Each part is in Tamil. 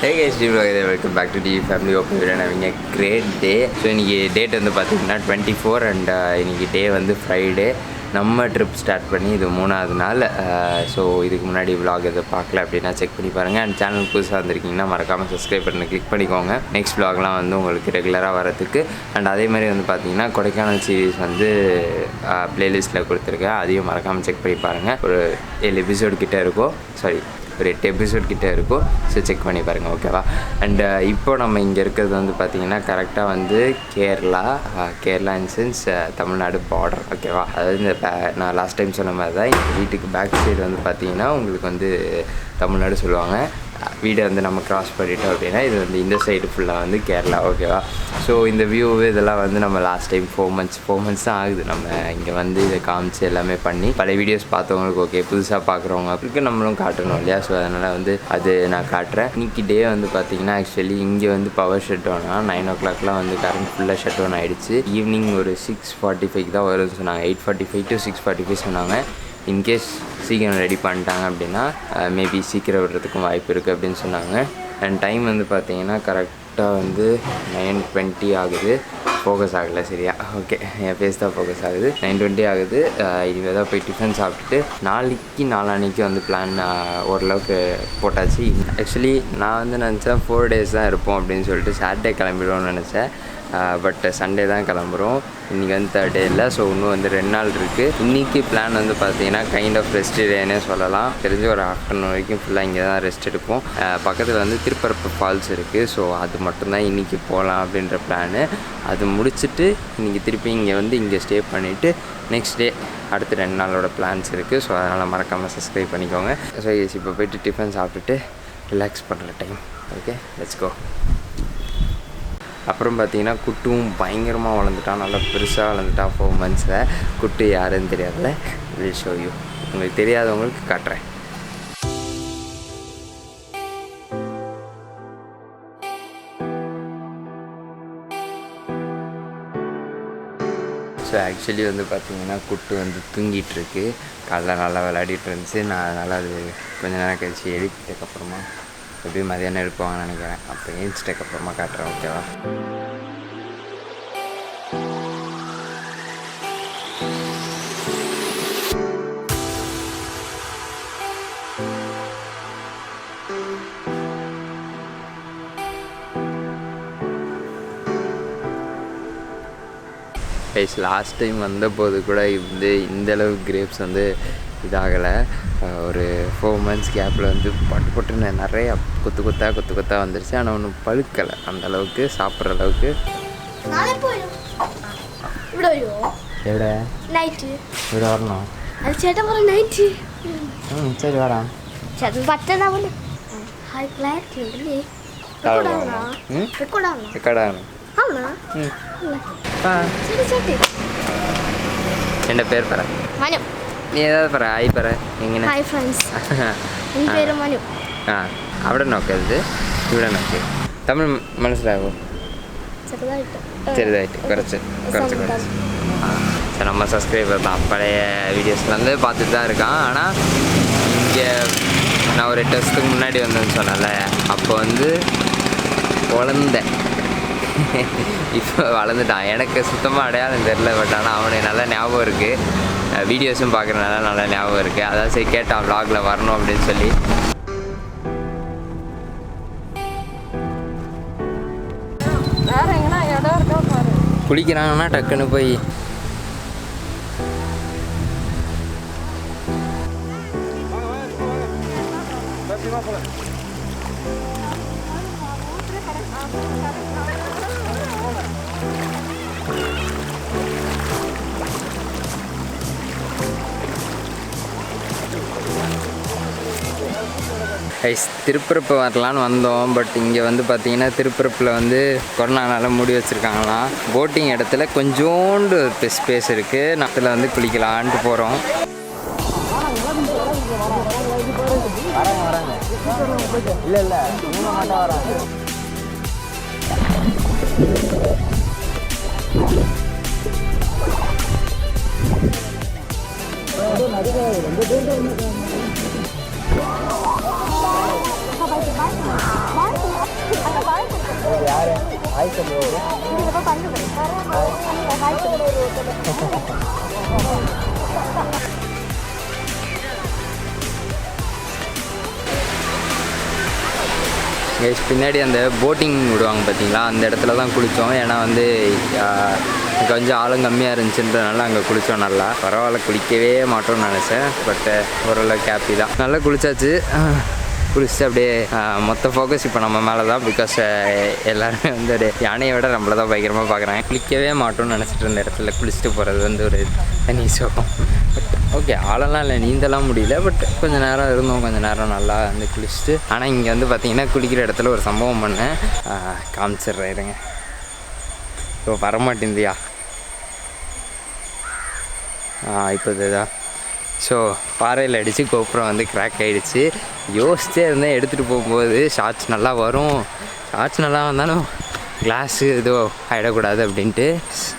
Hey guys, welcome back to the family of everyone having a great day. So இன்னைக்கு டேட் வந்து பார்த்தீங்கன்னா 24 and இன்னைக்கு டே வந்து ஃப்ரைடே. நம்ம ட்ரிப் ஸ்டார்ட் பண்ணி இது 3வது நாள். ஸோ இதுக்கு முன்னாடி vlog எதை பார்க்கல அப்படின்னா செக் பண்ணி பாருங்கள். அண்ட் சேனல் புதுசாக வந்திருக்கீங்கன்னா மறக்காமல் சப்ஸ்கிரைப் பண்ணி கிளிக் பண்ணிக்கோங்க. நெக்ஸ்ட் vlogலாம் வந்து உங்களுக்கு ரெகுலராக வரதுக்கு. அண்ட் அதே மாதிரி வந்து பார்த்தீங்கன்னா கொடைக்கானல் சீரீஸ் வந்து ப்ளேலிஸ்ட்டில் கொடுத்துருக்கேன். அதையும் மறக்காமல் செக் பண்ணி பாருங்கள். ஒரு 7 எபிசோடு கிட்டே இருக்கும், ஒரு 8 எபிசோட் கிட்டே இருக்கும். ஸோ செக் பண்ணி பாருங்கள், ஓகேவா? அண்டு இப்போ நம்ம இங்கே இருக்கிறது வந்து பார்த்திங்கன்னா கரெக்டாக வந்து Kerala in sense Tamil Nadu border, ஓகேவா? அதாவது இந்த நான் லாஸ்ட் டைம் சொன்ன மாதிரி தான் எங்கள் வீட்டுக்கு பேக் சைடு வந்து பார்த்திங்கன்னா உங்களுக்கு வந்து தமிழ்நாடு சொல்லுவாங்க. வீடை வந்து நம்ம க்ராஸ் பண்ணிட்டோம் அப்படின்னா இது வந்து இந்த சைடு ஃபுல்லாக வந்து கேரளா, ஓகேவா? ஸோ இந்த வியூ இதெல்லாம் வந்து நம்ம லாஸ்ட் டைம் 4 months தான் ஆகுது நம்ம இங்கே வந்து இதை காமிச்சு எல்லாமே பண்ணி பழைய வீடியோஸ் பார்த்தவங்களுக்கு ஓகே, புதுசாக பார்க்குறவங்க அப்படிக்கு நம்மளும் காட்டணும் இல்லையா? ஸோ அதனால் வந்து அது நான் காட்டுறேன். இன்றைக்கி டே வந்து பார்த்திங்கன்னா ஆக்சுவலி இங்கே வந்து பவர் ஷட் டவுனா 9 o'clock வந்து கரண்ட் ஃபுல்லாக ஷட் டவுன் ஆகிடுச்சு. ஈவினிங் ஒரு 6:45 தான் வரும்னு சொன்னாங்க. 8:45 to 6:45 சொன்னாங்க. இன்கேஸ் சீக்கிரம் ரெடி பண்ணிட்டாங்க அப்படின்னா மேபி சீக்கிரம் விடுறதுக்கும் வாய்ப்பு இருக்குது அப்படின்னு சொன்னாங்க. அண்ட் டைம் வந்து பார்த்திங்கன்னா கரெக்டாக வந்து 9:20 ஆகுது. ஃபோக்கஸ் ஆகலை, சரியா? ஓகே, என் ஃபேஸ் தான் ஃபோக்கஸ் ஆகுது. 9:20 ஆகுது. இனிமேல் தான் போய் டிஃபன் சாப்பிட்டுட்டு நாளான்னைக்கு வந்து பிளான் ஓரளவுக்கு போட்டாச்சு. ஆக்சுவலி நான் வந்து நினச்சேன் 4 days தான் இருப்போம் அப்படின்னு சொல்லிட்டு சாட்டர்டே கிளம்பிடுவோம்னு நினச்சேன். பட் சண்டே தான் கிளம்புறோம். இன்றைக்கி வந்து 3rd day இல்லை. ஸோ இன்னும் வந்து 2 நாள் இருக்குது. இன்றைக்கி பிளான் வந்து பார்த்திங்கன்னா கைண்ட் ஆஃப் ரெஸ்ட் டேனே சொல்லலாம். தெரிஞ்சு ஒரு ஆஃப்டர்நூன் வரைக்கும் ஃபுல்லாக இங்கே தான் ரெஸ்ட் எடுப்போம். பக்கத்தில் வந்து திருப்பரப்பு ஃபால்ஸ் இருக்குது. ஸோ அது மட்டும்தான் இன்றைக்கி போகலாம் அப்படின்ற பிளானு. அது முடிச்சுட்டு இன்றைக்கி திருப்பி இங்கே ஸ்டே பண்ணிவிட்டு நெக்ஸ்ட் டே அடுத்த 2 நாளோட பிளான்ஸ் இருக்குது. ஸோ அதனால் மறக்காமல் சப்ஸ்கிரைப் பண்ணிக்கோங்க. ஸோ இப்போ போய்ட்டு டிஃபன் சாப்பிட்டுட்டு ரிலாக்ஸ் பண்ணுற டைம். Okay, let's go. அப்புறம் பார்த்திங்கன்னா குட்டும் பயங்கரமாக வளர்ந்துட்டான், நல்லா பெருசாக வளர்ந்துட்டான் 4 monthsல. குட்டு யாருன்னு தெரியாதுல்ல, வில் ஷோ யூ. உங்களுக்கு தெரியாதவங்களுக்கு காட்டுறேன். ஸோ ஆக்சுவலி வந்து பார்த்திங்கன்னா குட்டு வந்து தூங்கிட்டுருக்கு. காலைல நல்லா விளையாடிட்டு இருந்துச்சு. நான் அதனால் அது கொஞ்சம் நேரம் கழிச்சு எழுப்பிட்டதுக்கப்புறமா எப்படியும் மதியானம் எழுப்புவாங்கன்னு நினைக்கிறேன். அப்போ ஏஞ்சிட்டதுக்கப்புறமா காட்டுறேன், ஓகேவா? கைஸ், லாஸ்ட் டைம் வந்தபோது கூட இந்தளவு கிரேப்ஸ் வந்து இதாகலை. ஒரு 4 months கேப்பில் வந்து பட்டுன்னு நிறையா கொத்து வந்துருச்சு. ஆனால் ஒன்றும் பழுக்கலை அந்தளவுக்கு, சாப்பிட்ற அளவுக்கு. எവിടെ இப்படி வரணும்? சரி வரேன். என்ன பேர் பர? நீ ஏதாவது பர ஆய் பர எங்கே? ஹாய் ஃப்ரெண்ட்ஸ், என் பேர் மனு. അവിടെ നോക്കരുത്, ഇവിടെ നോക്ക്. തമിഴ് മനസ്സിലാവോ? ചെറുതായിട്ട് കുറച്ച്. சரி, நம்ம சப்ஸ்கிரைபர் தான். பழைய வீடியோஸ்லேருந்து பார்த்துட்டு தான் இருக்கான். ஆனால் இங்கே நான் ஒரு 8 வருஷத்துக்கு முன்னாடி வந்தேன்னு சொன்னேன்ல, அப்போ வந்து குழந்தை இப்போ வளர்ந்துட்டான். எனக்கு சுத்தமாக அடையாளம் தெரில. பட் ஆனால் அவனுக்கு நல்லா ஞாபகம் இருக்குது. வீடியோஸும் பார்க்குறதுனால நல்லா ஞாபகம் இருக்குது. அதான் சரி கேட்டான் vlogல வரணும் அப்படின்னு சொல்லி. குளிக்கிறாங்கன்னா டக்குன்னு போய் திருப்பரப்பு வரலான்னு வந்தோம். பட் இங்கே வந்து பார்த்திங்கன்னா திருப்பரப்பில் வந்து கொரோனானால மூடி வச்சுருக்காங்களாம். போட்டிங் இடத்துல கொஞ்சோண்டு ஸ்பேஸ் இருக்குது. நத்தில் வந்து குளிக்கலான்ட்டு போகிறோம். இல்லை வராங்க. ஹாய் சொல்லுங்க. பின்னாடி அந்த போட்டிங் விடுவாங்க பார்த்தீங்களா, அந்த இடத்துல தான் குளித்தோம். ஏன்னா வந்து கொஞ்சம் ஆளும் கம்மியாக இருந்துச்சுன்றதுனால அங்கே குளித்தோம். நல்லா பரவாயில்ல, குளிக்கவே மாட்டோம்னு நினச்சேன். பட் ஓரளவுக்கு ஹாப்பி தான். நல்லா குளிச்சாச்சு. குளிச்சுட்டு அப்படியே மொத்த ஃபோக்கஸ் இப்போ நம்ம மேலே தான். பிகாஸ் எல்லாருமே வந்து ஒரு யானையை விட நம்மள தான் பயங்கரமாக பார்க்குறாங்க. குளிக்கவே மாட்டோம்னு நினச்சிட்டு இருந்த இடத்துல குளிச்சுட்டு போகிறது வந்து ஒரு தனி சோகம். பட் ஓகே, ஆளெல்லாம் இல்லை, நீந்தலாம் முடியல. பட் கொஞ்சம் நேரம் இருந்தோம், கொஞ்சம் நேரம் நல்லா வந்து குளிச்சுட்டு. ஆனால் இங்கே வந்து பார்த்திங்கன்னா குளிக்கிற இடத்துல ஒரு சம்பவம் பண்ணேன், காமிச்சிட்றேன் இருங்க. இப்போ வரமாட்டேந்தியா இப்போ இதுதான். ஸோ பாறையில் அடித்து GoPro வந்து கிராக் ஆகிடுச்சு. யோசிச்சே இருந்தேன் எடுத்துகிட்டு போகும்போது ஷார்ட்ஸ் நல்லா வரும், ஷார்ட்ஸ் நல்லா வந்தாலும் கிளாஸு ஏதோ ஆகிடக்கூடாது அப்படின்ட்டு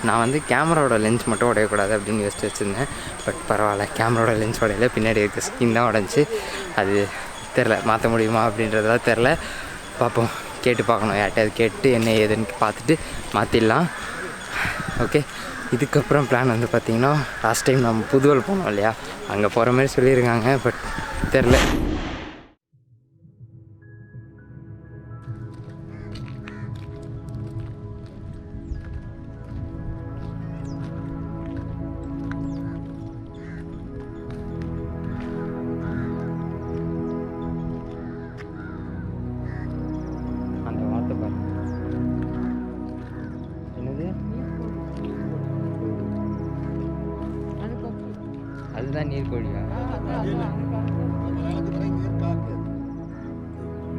நான் வந்து கேமராவோட லென்ஸ் மட்டும் உடையக்கூடாது அப்படின்னு யோசிச்சு வச்சுருந்தேன். பட் பரவாயில்ல, கேமராவோட லென்ஸ் உடையில, பின்னாடி இருக்க ஸ்கின் தான் உடஞ்சி. அது தெரில, மாற்ற முடியுமா அப்படின்றதெல்லாம் தெரில. பார்ப்போம், கேட்டு பார்க்கணும், யார்கிட்ட கேட்டு என்ன ஏதுன்னு பார்த்துட்டு மாற்றிடலாம். ஓகே, இதுக்கப்புறம் பிளான் வந்து பார்த்திங்கன்னா, லாஸ்ட் டைம் நம்ம புதுவல் போனோம் இல்லையா, அங்கே போகிற மாதிரி சொல்லியிருக்காங்க. பட் தெரில. அந்த வார்த்தை பாரு, என்னது அதுதான் நீர்க்கோழியா?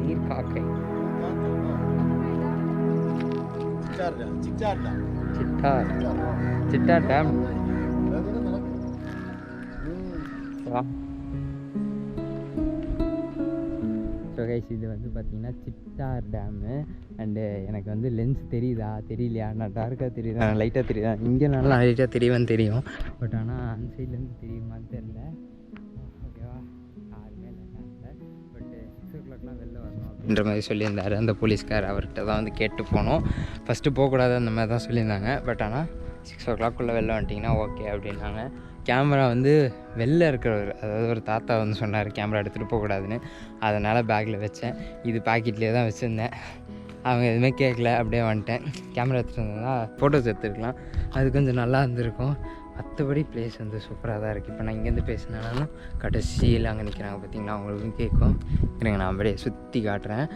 நீர் காக்கை. சிட்டார் டேம். ஸோ கைஸ், இது வந்து பார்த்திங்கன்னா சிட்டார் டேமு. அண்டு எனக்கு வந்து லென்ஸ் தெரியுதா தெரியலையா, நான் டார்க்காக தெரியுதா லைட்டாக தெரியுதா, இங்கே நல்லா லைட்டாக தெரியும்னு தெரியும். பட் ஆனால் அந்த சைட்லேருந்து தெரியுமான்னு தெரில. ஓகேவா, யாருமே இல்லை. பட் 6 o'clockலாம் வெளில வரணும் அப்படின்ற மாதிரி சொல்லியிருந்தார் அந்த போலீஸ்கார். அவர்கிட்ட தான் வந்து கேட்டு போனோம். ஃபஸ்ட்டு போகக்கூடாது அந்த மாதிரி தான் சொல்லியிருந்தாங்க. பட் ஆனால் 6 o'clock வெளில வந்துட்டிங்கன்னா ஓகே அப்படின்னாங்க. கேமரா வந்து வெளில இருக்கிறவர், அதாவது ஒரு தாத்தா வந்து சொன்னார் கேமரா எடுத்துகிட்டு போகக்கூடாதுன்னு. அதனால் பேக்கில் வச்சேன். இது பாக்கெட்லேயே தான் வச்சுருந்தேன். அவங்க எதுவுமே கேட்கல, அப்படியே வந்துட்டேன். கேமரா எடுத்துகிட்டு வந்தா ஃபோட்டோஸ் எடுத்துருக்கலாம், அது கொஞ்சம் நல்லா இருந்திருக்கும். மற்றபடி பிளேஸ் வந்து சூப்பராக தான் இருக்குது. இப்போ நான் இங்கேருந்து பேசினாலும் கடைசியில் அங்கே நிற்கிறாங்க பார்த்தீங்களா, அவங்களுக்கும் கேட்கும். இருங்க, நான் அப்படியே சுற்றி காட்டுறேன்.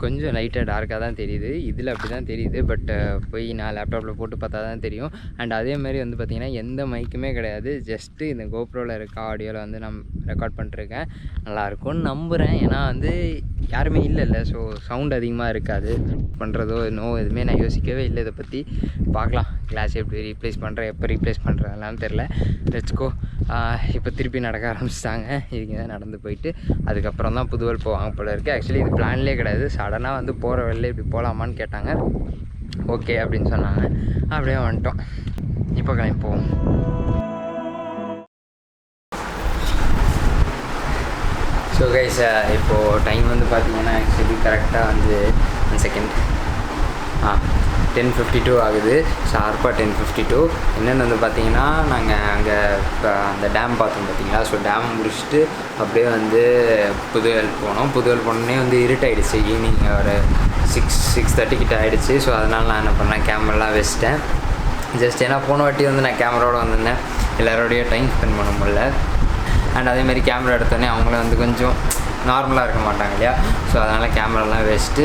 கொஞ்சம் லைட்டாக டார்க்காக தான் தெரியுது, இதில் அப்படி தான் தெரியுது. பட் போய் நான் லேப்டாப்பில் போட்டு பார்த்தா தான் தெரியும். அண்ட் அதேமாதிரி வந்து பார்த்திங்கன்னா எந்த மைக்குமே கிடையாது, ஜஸ்ட்டு இந்த GoProவில் இருக்க ஆடியோவில் வந்து நான் ரெக்கார்ட் பண்ணிருக்கேன். நல்லாயிருக்கும்னு நம்புகிறேன். ஏன்னா வந்து யாருமே இல்லைல்ல, ஸோ சவுண்ட் அதிகமாக இருக்காது. பண்ணுறதோ எதுவுமே நான் யோசிக்கவே இல்லை இதை பற்றி. பார்க்கலாம் கிளாஸ் எப்படி ரீப்ளேஸ் பண்ணுறேன், எப்போ ரீப்ளேஸ் பண்ணுறதுலாம் தெரில. லெட்ஸ்கோ. இப்போ திருப்பி நடக்க ஆரம்பிச்சிட்டாங்க. இதுக்கு தான் நடந்து போயிட்டு அதுக்கப்புறம் தான் புதுவல் போவாங்க போல இருக்குது. ஆக்சுவலி இது பிளான்லேயே கிடையாது, சடனாக வந்து போகிற வழியில் இப்படி போகலாமான்னு கேட்டாங்க. ஓகே அப்படின்னு சொன்னாங்க, அப்படியே வந்துட்டோம். இப்போ கிளம்பி போவோம். ஸோ கைஸ், இப்போது டைம் வந்து பார்த்திங்கன்னா ஆக்சுவலி கரெக்டாக வந்து 1 செகண்ட் 10:52 ஆகுது. ஷார்ப்பாக 10:52. என்னென்னு வந்து பார்த்திங்கன்னா, நாங்கள் அங்கே இப்போ அந்த டேம் பார்த்தோம் பார்த்திங்களா. ஸோ டேம் முடிச்சுட்டு அப்படியே வந்து புதுவல் போனோம். புதுவல் போனோடனே வந்து இருட்டாயிடுச்சு. ஈவினிங் ஒரு 6:30 கிட்ட ஆகிடுச்சு. ஸோ அதனால் நான் என்ன பண்ணேன், கேமராலாம் வச்சிட்டேன். ஜஸ்ட் ஏன்னா போன வாட்டி வந்து நான் கேமராவோட வந்திருந்தேன், எல்லாரோடையும் டைம் ஸ்பெண்ட் பண்ண முடியல. அண்ட் அதேமாதிரி கேமரா எடுத்தோடனே அவங்கள வந்து கொஞ்சம் நார்மலாக இருக்க மாட்டாங்க இல்லையா. ஸோ அதனால் கேமராலாம் வச்சுட்டு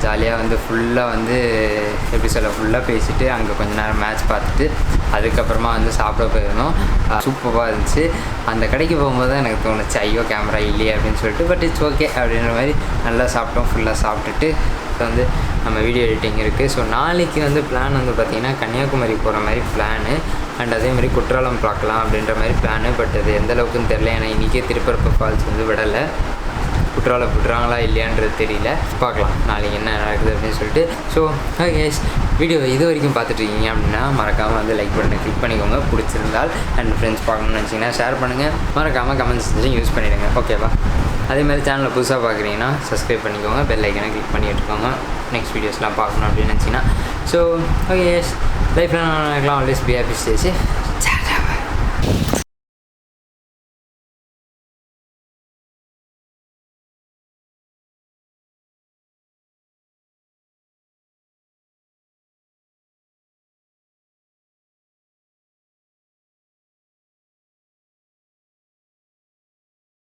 ஜாலியாக வந்து ஃபுல்லாக வந்து எப்படி சொல்ல, ஃபுல்லாக பேசிவிட்டு அங்கே கொஞ்சம் நேரம் மேட்ச் பார்த்துட்டு அதுக்கப்புறமா வந்து சாப்பிட போயிருந்தோம். சூப்பராக இருந்துச்சு. அந்த கடைக்கு போகும்போது தான் எனக்கு தோணுச்சு, ஐயோ கேமரா இல்லையே அப்படின்னு சொல்லிட்டு. பட் இட்ஸ் ஓகே அப்படின்ற மாதிரி நல்லா சாப்பிட்டோம். ஃபுல்லாக சாப்பிட்டுட்டு இப்போ வந்து நம்ம வீடியோ எடிட்டிங் இருக்குது. ஸோ நாளைக்கு வந்து பிளான் வந்து பார்த்திங்கன்னா கன்னியாகுமரி போகிற மாதிரி பிளானு. அண்ட் அதேமாதிரி குற்றாலம் பார்க்கலாம் அப்படின்ற மாதிரி பிளானு. பட் அது எந்த அளவுக்குன்னு தெரில, ஏன்னா இன்றைக்கே திருப்பரப்பு ஃபால்ஸ் வந்து விடலை. விட்றாங்களா இல்லையான்றது தெரியல, பார்க்கலாம் நாளைக்கு என்ன நடக்குது அப்படின்னு சொல்லிட்டு. ஸோ ஓகே வீடியோ இது வரைக்கும் பார்த்துட்ருக்கீங்க அப்படின்னா மறக்காமல் வந்து லைக் பட்டனை கிளிக் பண்ணிக்கோங்க பிடிச்சிருந்தால். அண்ட் ஃப்ரெண்ட்ஸ் பார்க்கணும்னு நினச்சிங்கன்னா ஷேர் பண்ணுங்கள், மறக்காமல் கமெண்ட்ஸ் செஞ்சு யூஸ் பண்ணிவிடுங்க. ஓகேவா? அதேமாதிரி சேனலை புதுசாக பார்க்குறீங்கன்னா சப்ஸ்கிரைப் பண்ணிக்கோங்க, பெல் ஐக்கனை கிளிக் பண்ணி வச்சுக்கோங்க நெக்ஸ்ட் வீடியோஸ்லாம் பார்க்கணும் அப்படின்னு நினச்சிங்கன்னா. ஸோ ஓகே லைஃப்பில் நான் always be happy, stay safe.